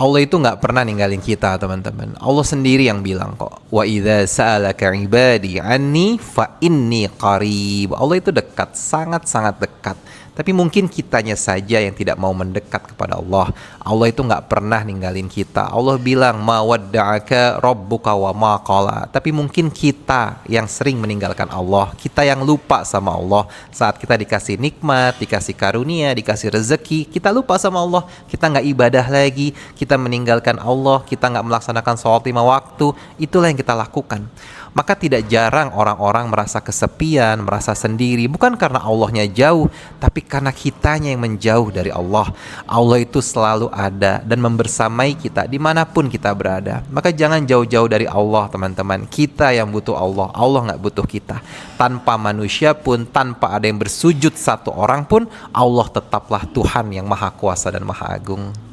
Allah itu nggak pernah ninggalin kita, teman-teman. Allah sendiri yang bilang kok, wa idza sa'alaka ibadi anni fa inni qarib. Allah itu dekat, sangat-sangat dekat. Tapi mungkin kitanya saja yang tidak mau mendekat kepada Allah. Allah itu nggak pernah ninggalin kita. Allah bilang ma wadda'aka rabbuka wa ma qala. Tapi mungkin kita yang sering meninggalkan Allah, kita yang lupa sama Allah. Saat kita dikasih nikmat, dikasih karunia, dikasih rezeki, kita lupa sama Allah. Kita nggak ibadah lagi, kita meninggalkan Allah, kita nggak melaksanakan sholat 5 waktu. Itulah yang kita lakukan. Maka tidak jarang orang-orang merasa kesepian, merasa sendiri, bukan karena Allahnya jauh, tapi karena kitanya yang menjauh dari Allah. Allah itu selalu ada dan membersamai kita dimanapun kita berada. Maka jangan jauh-jauh dari Allah, teman-teman. Kita yang butuh Allah, Allah nggak butuh kita. Tanpa manusia pun, tanpa ada yang bersujud satu orang pun, Allah tetaplah Tuhan yang Maha Kuasa dan Maha Agung.